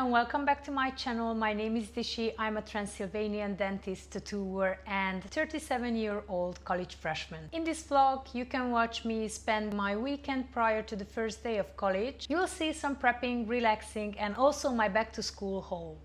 and welcome back to my channel. My name is Dishy. I'm a Transylvanian dentist, tattooer and 37-year-old college freshman. In this vlog, you can watch me spend my weekend prior to the first day of college. You will see some prepping, relaxing and also my back to school haul.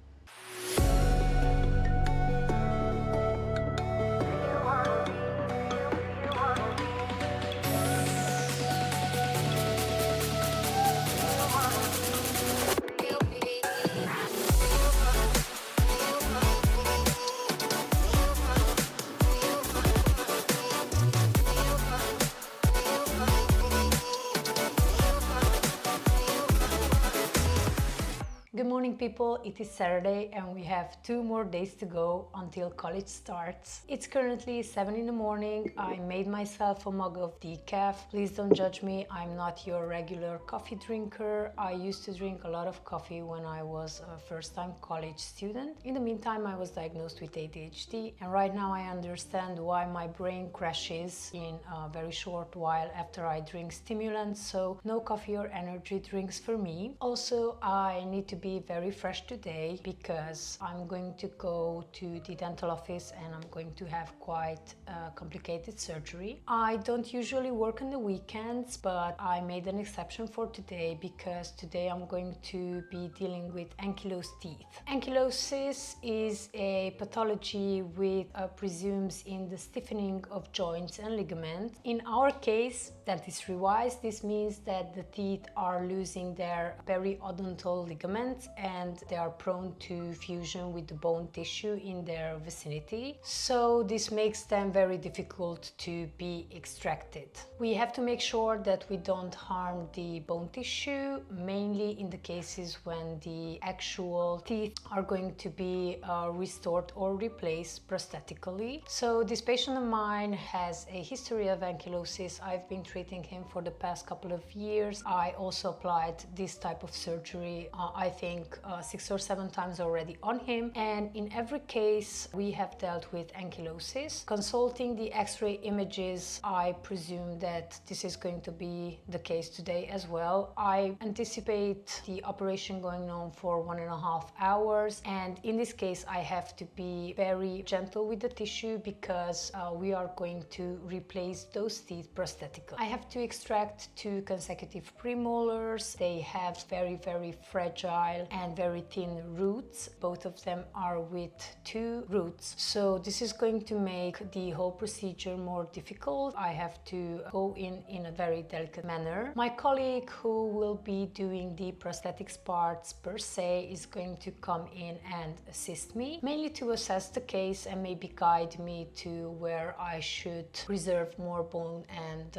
Good morning people, it is Saturday and we have 2 more days to go until college starts. It's currently 7 in the morning. I made myself a mug of decaf. Please don't judge me, I'm not your regular coffee drinker. I used to drink a lot of coffee when I was a first-time college student. In the meantime, I was diagnosed with ADHD and right now I understand why my brain crashes in a very short while after I drink stimulants, so no coffee or energy drinks for me. Also, I need to be very fresh today because I'm going to go to the dental office and I'm going to have quite a complicated surgery. I don't usually work on the weekends, but I made an exception for today because today I'm going to be dealing with ankylosed teeth. Ankylosis is a pathology which presumes in the stiffening of joints and ligaments. In our case, dentistry-wise, this means that the teeth are losing their periodontal ligaments and they are prone to fusion with the bone tissue in their vicinity. So this makes them very difficult to be extracted. We have to make sure that we don't harm the bone tissue, mainly in the cases when the actual teeth are going to be restored or replaced prosthetically. So this patient of mine has a history of ankylosis. I've been treating him for the past couple of years. I also applied this type of surgery, I think 6 or 7 times already on him, and in every case we have dealt with ankylosis. Consulting the x-ray images, I presume that this is going to be the case today as well. I anticipate the operation going on for 1.5 hours, and in this case I have to be very gentle with the tissue because we are going to replace those teeth prosthetically. I have to extract 2 consecutive premolars. They have very fragile and very thin roots. Both of them are with 2 roots, so this is going to make the whole procedure more difficult. I have to go in a very delicate manner. My colleague who will be doing the prosthetics parts per se is going to come in and assist me, mainly to assess the case and maybe guide me to where I should preserve more bone and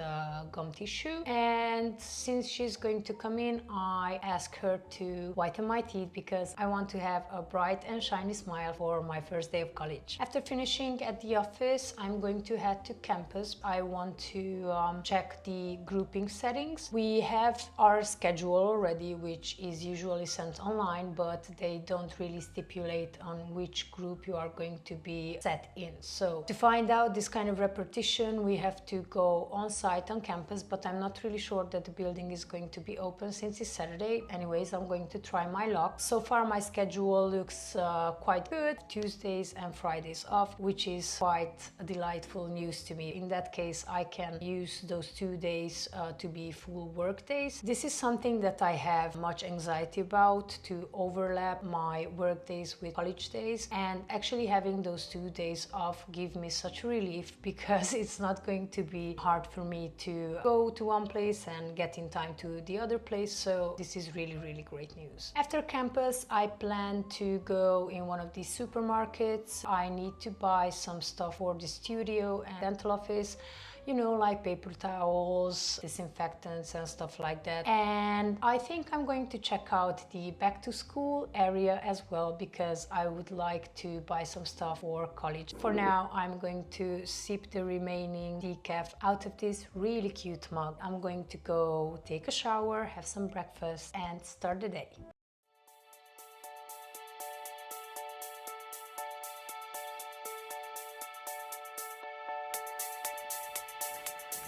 gum tissue. And since she's going to come in, I ask her to whiten my teeth because I want to have a bright and shiny smile for my first day of college. After finishing at the office, I'm going to head to campus. I want to check the grouping settings. We have our schedule already, which is usually sent online, but they don't really stipulate on which group you are going to be set in. So to find out this kind of repetition, we have to go on site on campus, but I'm not really sure that the building is going to be open since it's Saturday. Anyways, I'm going to try my luck. So far my schedule looks quite good. Tuesdays and Fridays off, which is quite delightful news to me. In that case, I can use those 2 days to be full work days. This is something that I have much anxiety about, to overlap my work days with college days, and actually having those 2 days off give me such relief because it's not going to be hard for me to go to one place and get in time to the other place. So this is really great news. After campus, I plan to go in one of these supermarkets. I need to buy some stuff for the studio and dental office, you know, like paper towels, disinfectants and stuff like that. And I think I'm going to check out the back to school area as well because I would like to buy some stuff for college. For now, I'm going to sip the remaining decaf out of this really cute mug. I'm going to go take a shower, have some breakfast and start the day.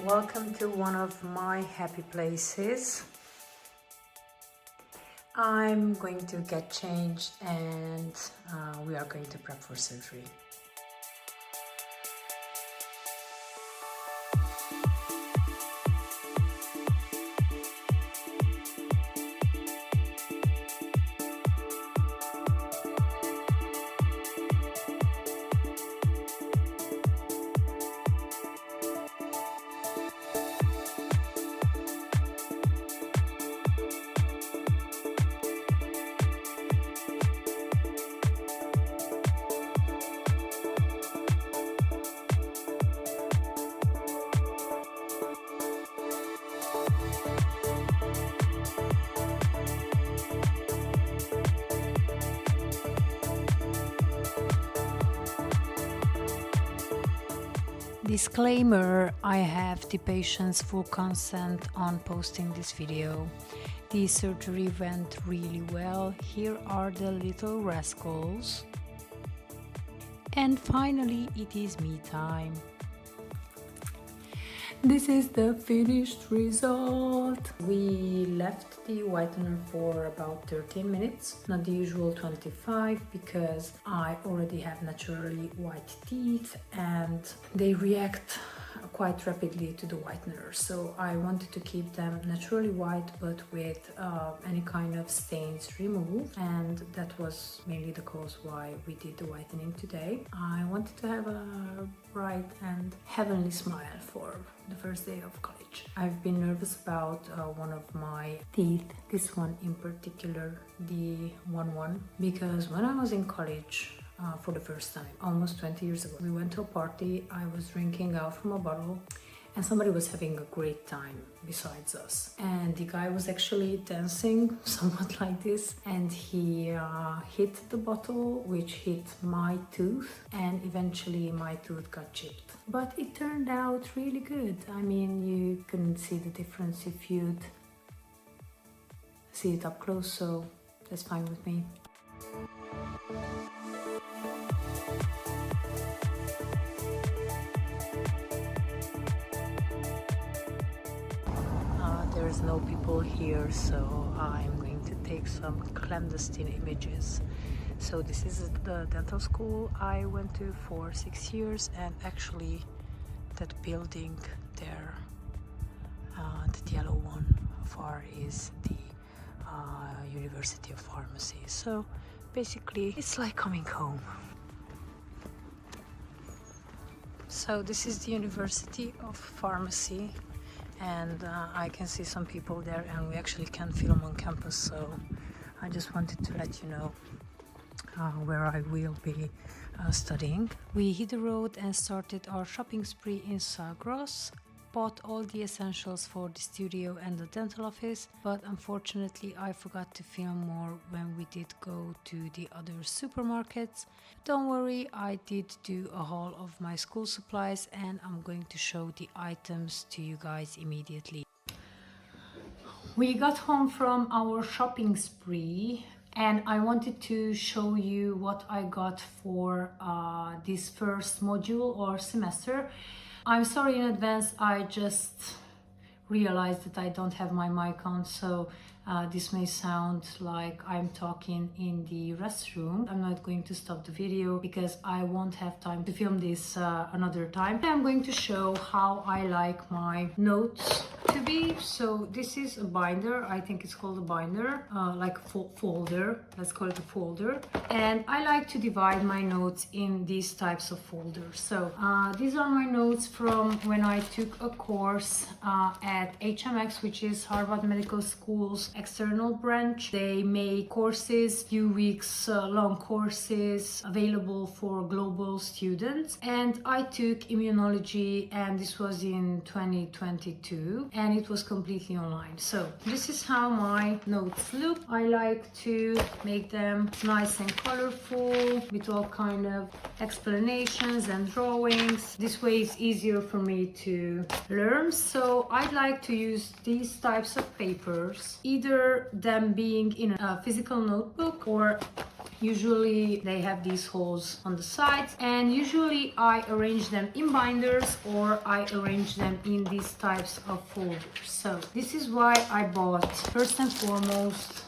Welcome to one of my happy places. I'm going to get changed and we are going to prep for surgery. Disclaimer, I have the patient's full consent on posting this video. The surgery went really well. Here are the little rascals. And finally, it is me time. This is the finished result. We left the whitener for about 13 minutes, not the usual 25, because I already have naturally white teeth and they react quite rapidly to the whitener. So I wanted to keep them naturally white but with any kind of stains removed, and that was mainly the cause why we did the whitening today. I wanted to have a bright and heavenly smile for the first day of college. I've been nervous about one of my teeth, this one in particular, the 1-1, because when I was in college for the first time, almost 20 years ago, we went to a party. I was drinking out from a bottle and somebody was having a great time besides us, and the guy was actually dancing somewhat like this, and he hit the bottle, which hit my tooth, and eventually my tooth got chipped. But it turned out really good. I mean, you couldn't see the difference if you'd see it up close, so that's fine with me. There's no people here, so I'm going to take some clandestine images. So this is the dental school I went to for 6 years, and actually that building there, that yellow one far, is the University of Pharmacy. So basically it's like coming home. So this is the University of Pharmacy, and I can see some people there, and we actually can film on campus, so I just wanted to let you know where I will be studying. We hit the road and started our shopping spree in Sagros. Bought all the essentials for the studio and the dental office, but unfortunately I forgot to film more when we did go to the other supermarkets. Don't worry, I did do a haul of my school supplies and I'm going to show the items to you guys immediately. We got home from our shopping spree and I wanted to show you what I got for this first module or semester. I'm sorry in advance, I just realized that I don't have my mic on, so this may sound like I'm talking in the restroom. I'm not going to stop the video because I won't have time to film this another time. I'm going to show how I like my notes to be. So this is a binder, I think it's called a binder, like a folder, let's call it a folder. And I like to divide my notes in these types of folders. So these are my notes from when I took a course at HMX, which is Harvard Medical School's external branch. They make courses, few weeks long courses available for global students, and I took immunology, and this was in 2022, and it was completely online. So this is how my notes look. I like to make them nice and colorful with all kind of explanations and drawings. This way it's easier for me to learn. So I'd like to use these types of papers, either them being in a physical notebook, or usually they have these holes on the sides, and usually I arrange them in binders or I arrange them in these types of folders. So this is why I bought, first and foremost,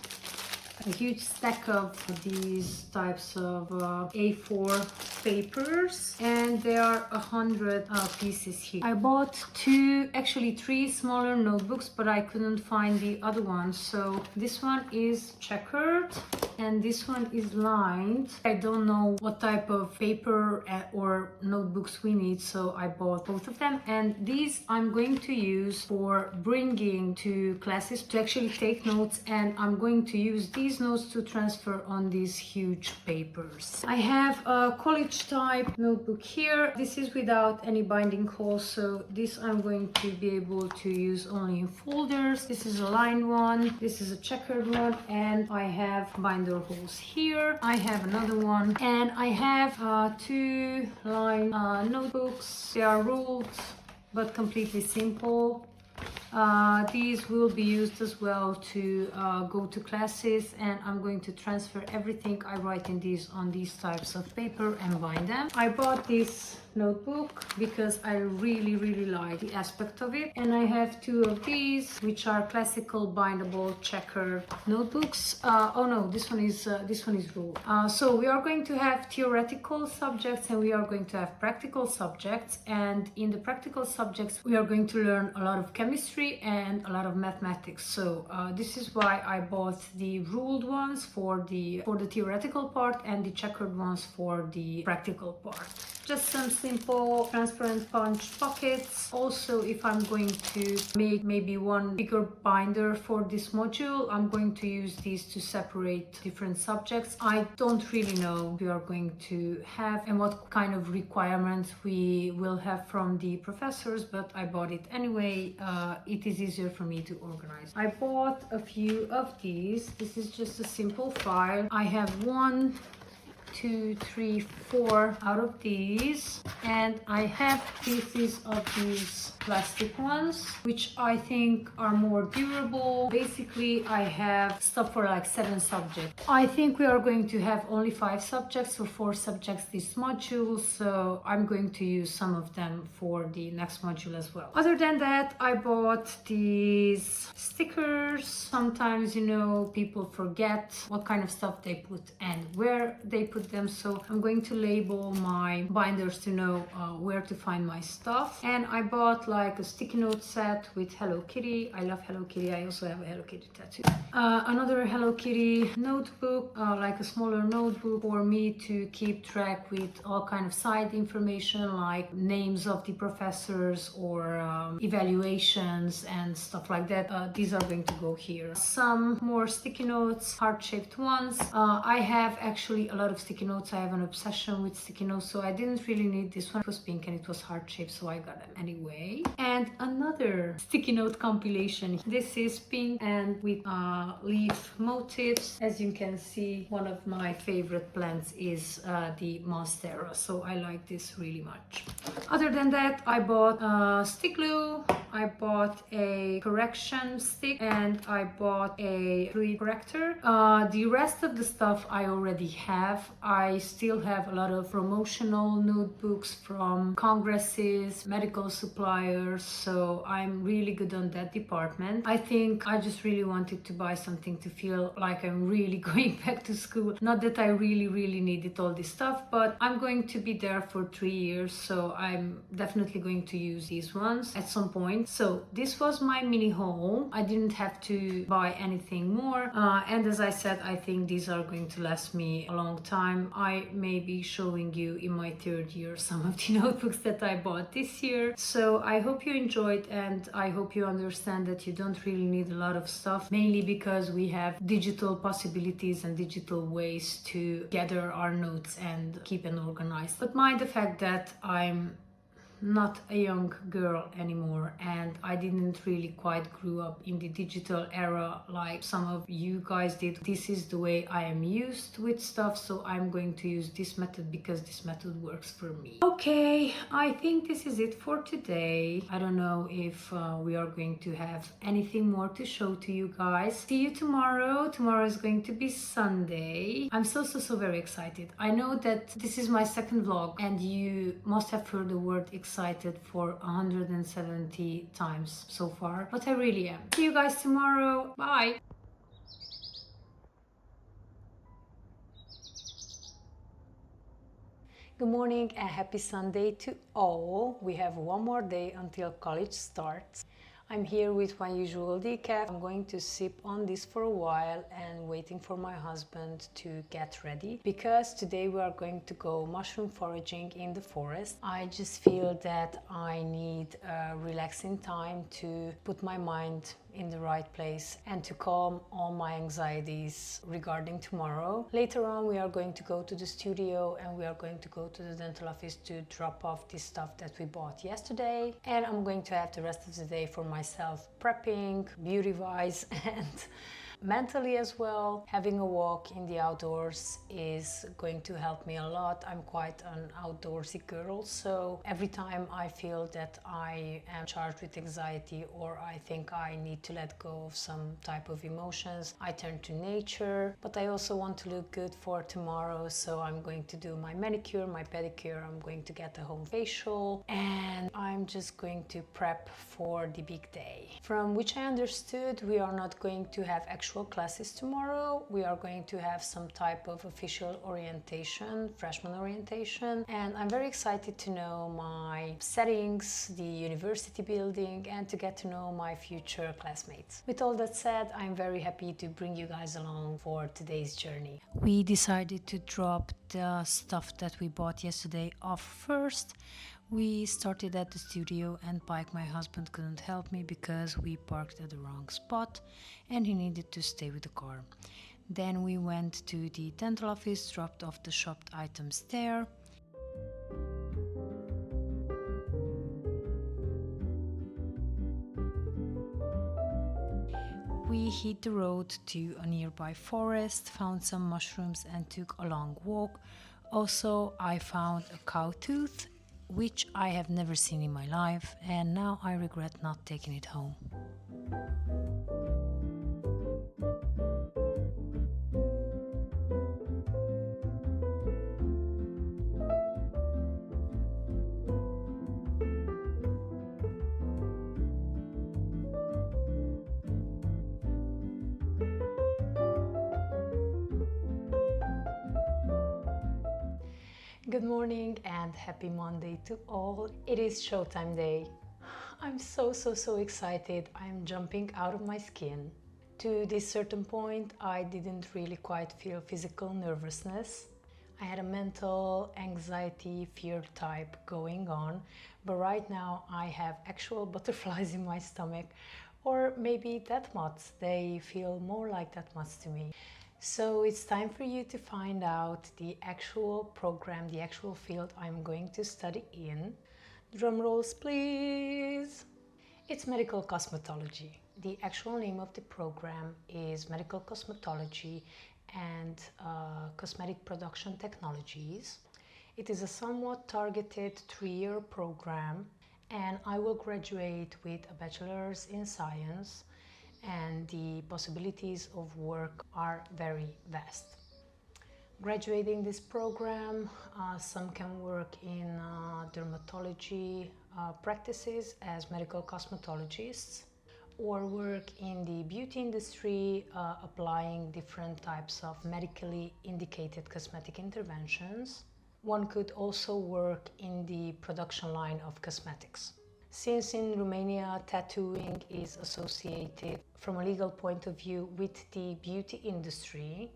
a huge stack of these types of A4 papers, and there are 100 pieces here. I bought actually three smaller notebooks, but I couldn't find the other one. So this one is checkered and this one is lined. I don't know what type of paper or notebooks we need, so I bought both of them, and these I'm going to use for bringing to classes to actually take notes, and I'm going to use these notes to transfer on these huge papers. I have a college type notebook here. This is without any binding holes, so this I'm going to be able to use only in folders. This is a lined one, this is a checkered one, and I have binder holes here. I have another one, and I have two lined notebooks. They are ruled but completely simple. These will be used as well to go to classes, and I'm going to transfer everything I write in these on these types of paper and bind them. I bought this notebook because I really like the aspect of it, and I have two of these which are classical bindable checker notebooks. Oh no, this one is ruled. So we are going to have theoretical subjects and we are going to have practical subjects, and in the practical subjects we are going to learn a lot of chemistry and a lot of mathematics. So this is why I bought the ruled ones for the theoretical part and the checkered ones for the practical part. Just some simple transparent punch pockets. Also, if I'm going to make maybe one bigger binder for this module, I'm going to use these to separate different subjects. I don't really know what we are going to have and what kind of requirements we will have from the professors, but I bought it anyway. It is easier for me to organize. I bought a few of these. This is just a simple file. I have 1, 2, 3, 4 out of these, and I have pieces of these plastic ones which I think are more durable. Basically I have stuff for like 7 subjects. I think we are going to have only 5 subjects or 4 subjects this module, so I'm going to use some of them for the next module as well. Other than that, I bought these stickers. Sometimes, you know, people forget what kind of stuff they put and where they put them, so I'm going to label my binders to know where to find my stuff. And I bought like a sticky note set with Hello Kitty. I love Hello Kitty. I also have a Hello Kitty tattoo. Another Hello Kitty notebook, like a smaller notebook for me to keep track with all kind of side information like names of the professors or evaluations and stuff like that. These are going to go here. Some more sticky notes, heart-shaped ones. I have actually a lot of sticky notes. I have an obsession with sticky notes, so I didn't really need this one. It was pink and it was heart-shaped, so I got it anyway. And another sticky note compilation. This is pink and with leaf motifs. As you can see, one of my favorite plants is the monstera, so I like this really much. Other than that, I bought stick glue, I bought a correction stick, and I bought a fluid corrector. The rest of the stuff I already have. I still have a lot of promotional notebooks from congresses, medical suppliers, so I'm really good on that department. I think I just really wanted to buy something to feel like I'm really going back to school. Not that I really needed all this stuff, but I'm going to be there for 3 years, so I'm definitely going to use these ones at some point. So this was my mini haul. I didn't have to buy anything more, and as I said, I think these are going to last me a long time. I may be showing you in my 3rd year some of the notebooks that I bought this year. So I hope you enjoyed, and I hope you understand that you don't really need a lot of stuff, mainly because we have digital possibilities and digital ways to gather our notes and keep them organized. But mind the fact that I'm not a young girl anymore, and I didn't really quite grew up in the digital era like some of you guys did. This is the way I am used with stuff, so I'm going to use this method because this method works for me. Okay, I think this is it for today. I don't know if we are going to have anything more to show to you guys. See you tomorrow. Tomorrow is going to be Sunday. I'm so very excited. I know that this is my 2nd vlog and you must have heard the word excited for 170 times so far, but I really am. See you guys tomorrow. Bye. Good morning and happy Sunday to all. We have one more day until college starts. I'm here with my usual decaf. I'm going to sip on this for a while and waiting for my husband to get ready because today we are going to go mushroom foraging in the forest. I just feel that I need a relaxing time to put my mind in the right place and to calm all my anxieties regarding tomorrow. Later on we are going to go to the studio and we are going to go to the dental office to drop off the stuff that we bought yesterday, and I'm going to have the rest of the day for myself prepping beauty wise and mentally as well. Having a walk in the outdoors is going to help me a lot. I'm quite an outdoorsy girl, so every time I feel that I am charged with anxiety or I think I need to let go of some type of emotions, I turn to nature. But I also want to look good for tomorrow, so I'm going to do my manicure, my pedicure, I'm going to get a home facial, and I'm just going to prep for the big day. From which I understood, we are not going to have actual classes tomorrow. We are going to have some type of official orientation, freshman orientation, and I'm very excited to know my settings, the university building, and to get to know my future classmates. With all that said, I'm very happy to bring you guys along for today's journey. We decided to drop the stuff that we bought yesterday off first. We started at the studio and Pike, my husband, couldn't help me because we parked at the wrong spot and he needed to stay with the car. Then we went to the dental office, dropped off the shopped items there. We hit the road to a nearby forest, found some mushrooms and took a long walk. Also, I found a cow tooth, which I have never seen in my life, and now I regret not taking it home. Good morning and happy Monday to all. It is showtime day. I'm so excited. I'm jumping out of my skin. To this certain point, I didn't really quite feel physical nervousness. I had a mental anxiety, fear type going on, but right now I have actual butterflies in my stomach, or maybe death moths. They feel more like death moths to me. So it's time for you to find out the actual program, the actual field I'm going to study in. Drum rolls, please. It's medical cosmetology. The actual name of the program is Medical Cosmetology and Cosmetic Production Technologies. It is a somewhat targeted 3-year program, and I will graduate with a bachelor's in science, and the possibilities of work are very vast. Graduating this program, some can work in dermatology practices as medical cosmetologists, or work in the beauty industry applying different types of medically indicated cosmetic interventions. One could also work in the production line of cosmetics. Since in Romania tattooing is associated from a legal point of view with the beauty industry,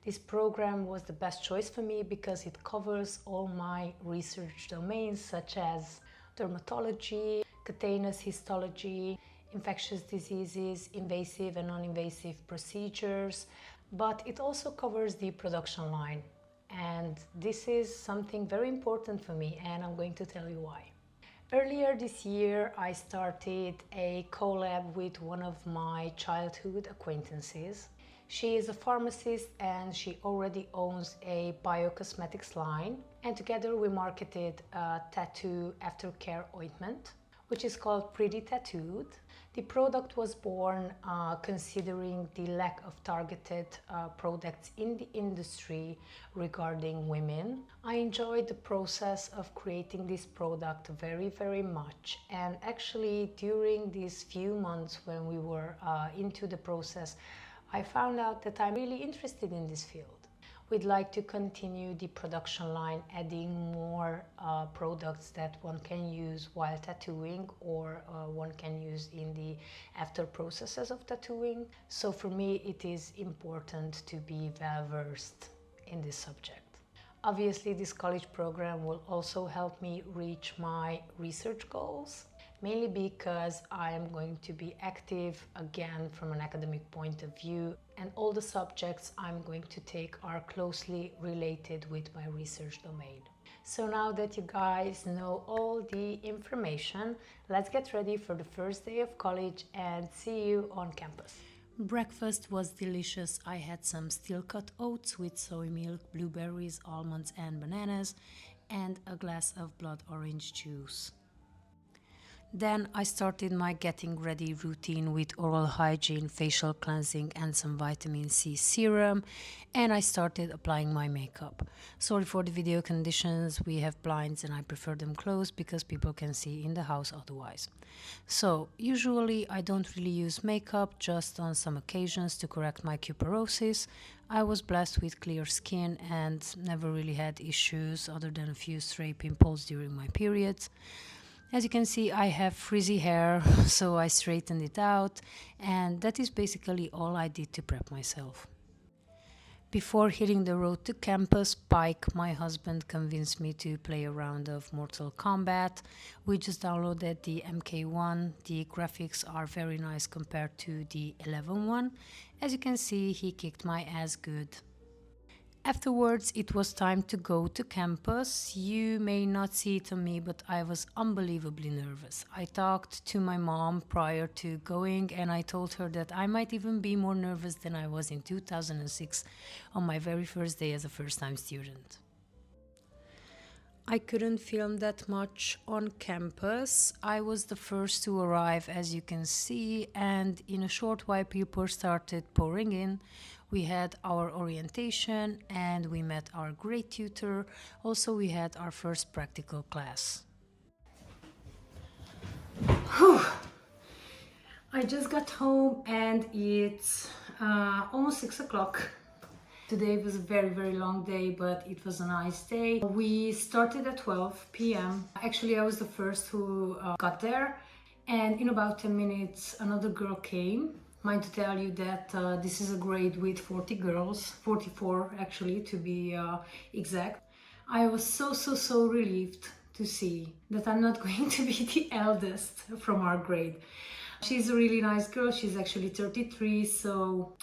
this program was the best choice for me because it covers all my research domains such as dermatology, cutaneous histology, infectious diseases, invasive and non-invasive procedures, but it also covers the production line. And this is something very important for me, and I'm going to tell you why. Earlier this year, I started a collab with one of my childhood acquaintances. She is a pharmacist and she already owns a biocosmetics line. And together we marketed a tattoo aftercare ointment, which is called Pretty Tattooed. The product was born considering the lack of targeted products in the industry regarding women. I enjoyed the process of creating this product very much, and actually during these few months when we were into the process, I found out that I'm really interested in this field. We'd like to continue the production line, adding more products that one can use while tattooing or one can use in the after processes of tattooing. So for me, it is important to be well versed in this subject. Obviously, this college program will also help me reach my research goals, mainly because I am going to be active again from an academic point of view, and all the subjects I'm going to take are closely related with my research domain. So now that you guys know all the information, let's get ready for the first day of college and see you on campus. Breakfast was delicious. I had some steel-cut oats with soy milk, blueberries, almonds and bananas, and a glass of blood orange juice. Then I started my getting ready routine with oral hygiene, facial cleansing and some vitamin C serum, and I started applying my makeup. Sorry for the video conditions, we have blinds and I prefer them closed because people can see in the house otherwise. So usually I don't really use makeup, just on some occasions to correct my cuperosis. I was blessed with clear skin and never really had issues other than a few stray pimples during my periods. As you can see, I have frizzy hair, so I straightened it out, and that is basically all I did to prep myself. Before hitting the road to campus, Pike, my husband, convinced me to play a round of Mortal Kombat. We just downloaded the MK1. The graphics are very nice compared to the 11 one. As you can see, he kicked my ass good. Afterwards, it was time to go to campus. You may not see it on me, but I was unbelievably nervous. I talked to my mom prior to going, and I told her that I might even be more nervous than I was in 2006 on my very first day as a first-time student. I couldn't film that much on campus. I was the first to arrive, as you can see, and in a short while people started pouring in. We had our orientation and we met our great tutor. Also, we had our first practical class. Whew. I just got home and it's almost 6 o'clock. Today was a very long day, but it was a nice day. We started at 12 p.m. Actually, I was the first who got there, and in about 10 minutes another girl came. Mind to tell you that this is a grade with 40 girls, 44 actually to be exact. I was so relieved to see that I'm not going to be the eldest from our grade. She's a really nice girl. She's actually 33, so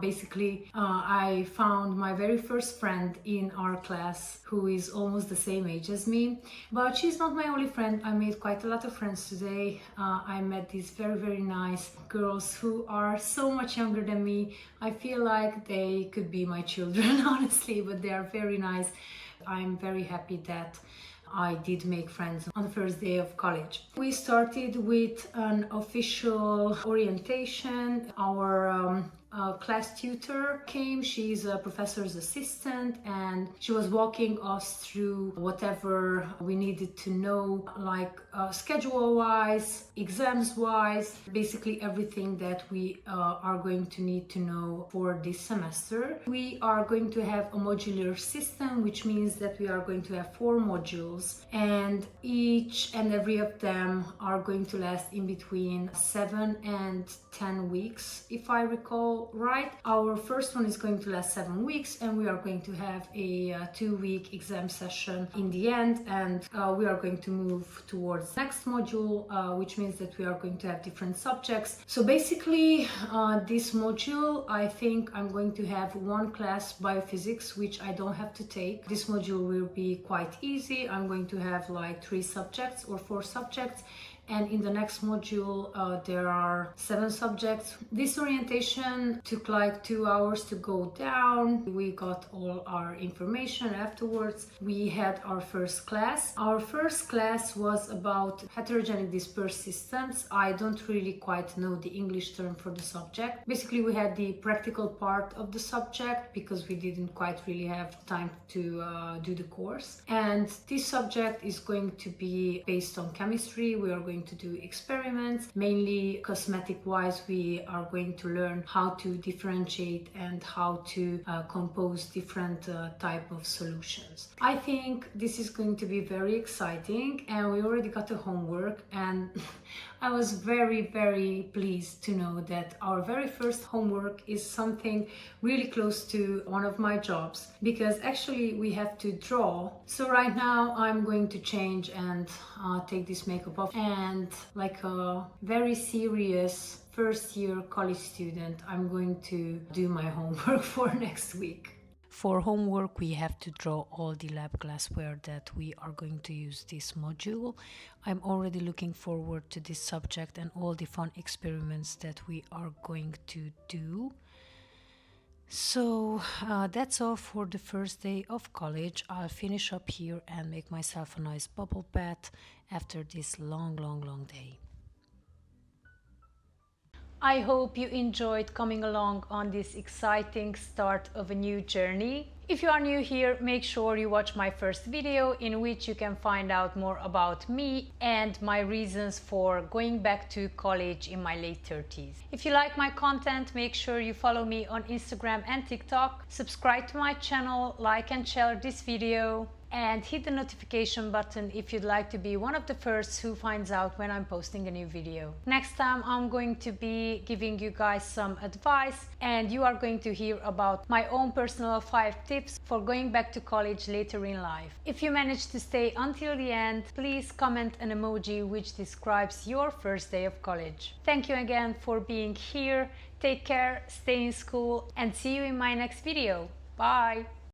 basically I found my very first friend in our class who is almost the same age as me. But she's not my only friend. I made quite a lot of friends today. I met these very nice girls who are so much younger than me. I feel like they could be my children, honestly, but they are very nice. I'm very happy that I did make friends on the first day of college. We started with an official orientation. Our class tutor came. She's a professor's assistant and she was walking us through whatever we needed to know, like schedule wise, exams wise, basically everything that we are going to need to know for this semester. We are going to have a modular system, which means that we are going to have 4 modules and each and every of them are going to last in between 7 and 10 weeks, if I recall right. Our first one is going to last 7 weeks and we are going to have a 2-week exam session in the end, and we are going to move towards the next module, which means that we are going to have different subjects. So basically this module, I think I'm going to have 1 class biophysics, which I don't have to take. This module will be quite easy. I'm going to have like 3 subjects or 4 subjects, and in the next module there are 7 subjects. This orientation took like 2 hours to go down. We got all our information afterwards. We had our first class. Our first class was about heterogenic dispersed systems. I don't really quite know the English term for the subject. Basically we had the practical part of the subject because we didn't quite really have time to do the course, and this subject is going to be based on chemistry. We are going going to do experiments. Mainly cosmetic wise, we are going to learn how to differentiate and how to compose different type of solutions. I think this is going to be very exciting, and we already got the homework, and I was very pleased to know that our very first homework is something really close to one of my jobs, because actually we have to draw. So right now I'm going to change and take this makeup off, and like a very serious first year college student, I'm going to do my homework for next week. For homework, we have to draw all the lab glassware that we are going to use this module. I'm already looking forward to this subject and all the fun experiments that we are going to do. So that's all for the first day of college. I'll finish up here and make myself a nice bubble bath after this long day. I hope you enjoyed coming along on this exciting start of a new journey. If you are new here, make sure you watch my first video in which you can find out more about me and my reasons for going back to college in my late 30s. If you like my content, make sure you follow me on Instagram and TikTok, subscribe to my channel, like and share this video, and hit the notification button if you'd like to be one of the first who finds out when I'm posting a new video. Next time I'm going to be giving you guys some advice, and you are going to hear about my own personal 5 tips for going back to college later in life. If you managed to stay until the end, please comment an emoji which describes your first day of college. Thank you again for being here. Take care, stay in school, and see you in my next video. Bye!